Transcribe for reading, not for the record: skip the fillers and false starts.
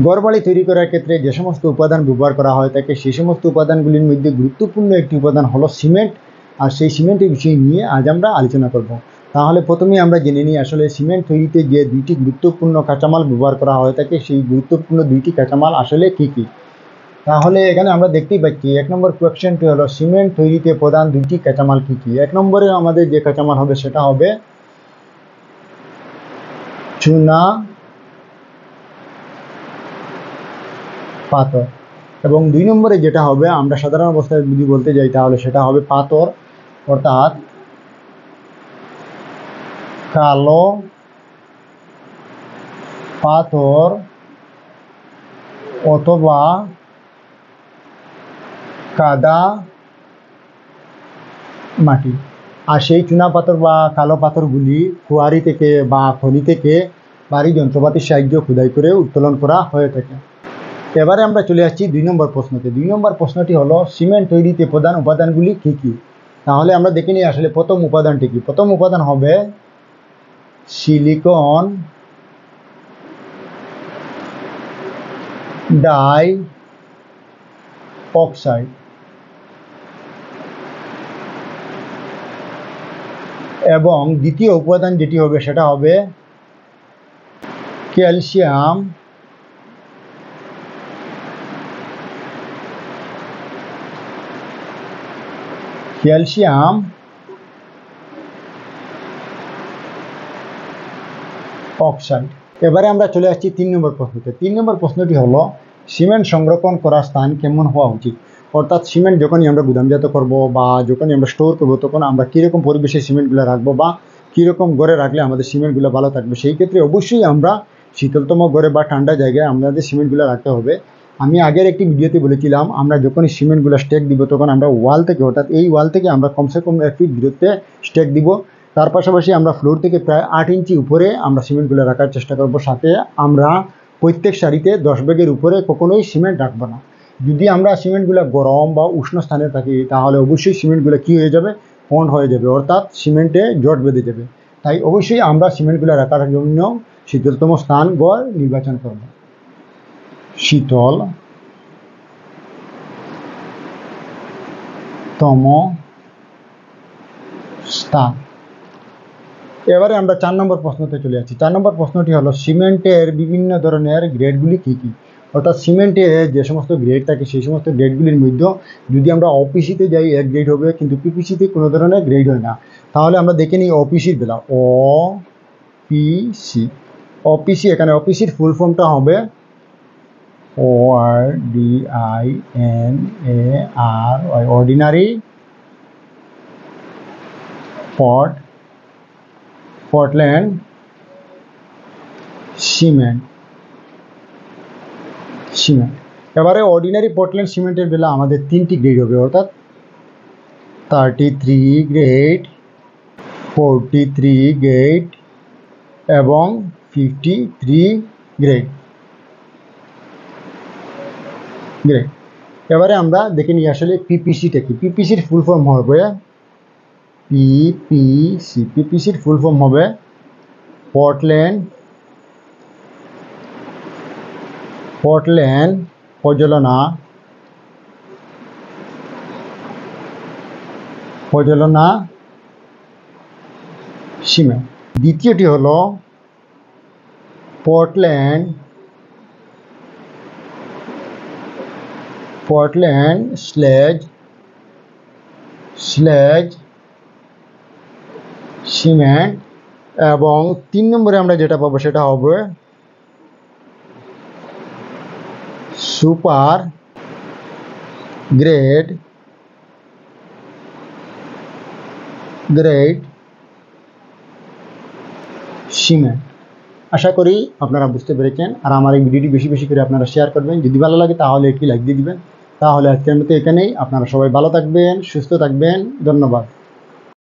ঘরবাড়ি তৈরি করার ক্ষেত্রে যে সমস্ত উপাদান ব্যবহার করা হয় থাকে সেই সমস্ত উপাদানগুলির মধ্যে গুরুত্বপূর্ণ একটি উপাদান হলো সিমেন্ট। আর সেই সিমেন্টের বিষয় নিয়ে আজ আমরা আলোচনা করব। তাহলে প্রথমেই আমরা জেনে নিই আসলে সিমেন্ট তৈরিতে যে দুইটি গুরুত্বপূর্ণ কাঁচামাল ব্যবহার করা হয়ে থাকে সেই গুরুত্বপূর্ণ দুইটি কাঁচামাল আসলে কি কি। তাহলে এখানে আমরা দেখতেই পাচ্ছি 1 নম্বর কোয়েশ্চেনটি হলো সিমেন্ট তৈরিতে প্রধান দুইটি কাঁচামাল কি কি। 1 নম্বরে আমাদের যে কাঁচামাল হবে সেটা হবে চুনা পাথর, এবং 2 নম্বরে যেটা হবে আমরা সাধারণ অবস্থায় যদি বলতে যাই তাহলে সেটা হবে পাথর, অর্থাৎ কালো পাথর অথবা কাদা মাটি। আর সেই চুনা পাথর বা কালো পাথরগুলি কুয়ারি থেকে বা খনি থেকে ভারী যন্ত্রপাতির সাহায্যে খোদাই করে উত্তোলন করা হয়ে থাকে। এবারে আমরা চলে আসছি 2 নম্বর প্রশ্নতে। 2 নম্বর প্রশ্নটি হলো সিমেন্ট তৈরিতে প্রধান উপাদানগুলি কি কি। তাহলে আমরা দেখে নিই আসলে প্রথম উপাদানটি কি। প্রথম উপাদান হবে সিলিকন ডাই অক্সাইড, এবং দ্বিতীয় উপাদান যেটি হবে সেটা হবে ক্যালসিয়াম অক্সাইড। এবারে আমরা চলে আসছি 3 নম্বর প্রশ্নতে। 3 নম্বর প্রশ্নটি হলো সিমেন্ট সংরক্ষণ করার স্থান কেমন হওয়া উচিত। অর্থাৎ সিমেন্ট যখনই আমরা গুদামজাত করব বা যখনই আমরা স্টোর করব তখন আমরা কীরকম পরিবেশে সিমেন্টগুলো রাখবো বা কীরকম ঘরে রাখলে আমাদের সিমেন্টগুলো ভালো থাকবে। সেই ক্ষেত্রে অবশ্যই আমরা শীতলতম ঘরে বা ঠান্ডা জায়গায় আমাদের সিমেন্টগুলো রাখতে হবে। আমি আগের একটি ভিডিওতে বলেছিলাম আমরা যখনই সিমেন্টগুলো স্টেক দিব তখন আমরা ওয়াল থেকে, অর্থাৎ এই ওয়াল থেকে আমরা কমসে কম 1 ফিট দূরত্বে স্টেক দিব। তার পাশাপাশি আমরা ফ্লোর থেকে প্রায় 8 ইঞ্চি উপরে আমরা সিমেন্টগুলো রাখার চেষ্টা করব। সাথে আমরা প্রত্যেক সারিতে 10 ব্যাগের উপরে কখনোই সিমেন্ট রাখবো না। যদি আমরা সিমেন্টগুলো গরম বা উষ্ণ স্থানে থাকি তাহলে অবশ্যই সিমেন্টগুলো কী হয়ে যাবে, পন্ড হয়ে যাবে, অর্থাৎ সিমেন্টে জট বেঁধে যাবে। তাই অবশ্যই আমরা সিমেন্টগুলো রাখার জন্য শীতলতম স্থান ঘর নির্বাচন করব। শীতলতম স্থান। এবারে আমরা 4 নম্বর প্রশ্নতে চলে যাচ্ছি। 4 নম্বর প্রশ্নটি হলো সিমেন্টের বিভিন্ন ধরনের গ্রেডগুলি কী কী। অর্থাৎ সিমেন্টের যে সমস্ত গ্রেড থাকে সেই সমস্ত গ্রেডগুলির মধ্যে যদি আমরা ওপিসিতে যাই 1 গ্রেড হবে, কিন্তু পিপিসিতে কোনো ধরনের গ্রেড হয় না। তাহলে আমরা দেখে নিই ওপিসির বেলা। ওপিসি, এখানে ওপিসির ফুল ফর্মটা হবে ORDINARY, অর্ডিনারি পোর্টল্যান্ড সিমেন্ট। এবারে অর্ডিনারি পোর্টল্যান্ড সিমেন্টের বেলা আমাদের 3টি গ্রেড হবে, অর্থাৎ 33 গ্রেড, 43 গ্রেড এবং 53 গ্রেড। এবারে আমরা দেখে নিই আসলে পিপিসিটা কি। পিপিসির ফুল ফর্ম হবে পিপিসির ফুল ফর্ম হবে পোর্টল্যান্ড প্রজ্বলনা সিমেন্ট। দ্বিতীয়টি হলো পোর্টল্যান্ড স্লেজ সিমেন্ট, এবং 3 নম্বরে আমরা যেটা পাবো সেটা হবে সুপার গ্রেড সিমেন্ট। আশা করি আপনারা বুঝতে পেরেছেন। আর আমার এই ভিডিওটি বেশি বেশি করে আপনারা শেয়ার করবেন। যদি ভালো লাগে তাহলে একটি লাইক দিয়ে দিবেন। তাহলে আজকের মতো এখানেই। আপনারা সবাই ভালো থাকবেন, সুস্থ থাকবেন। ধন্যবাদ।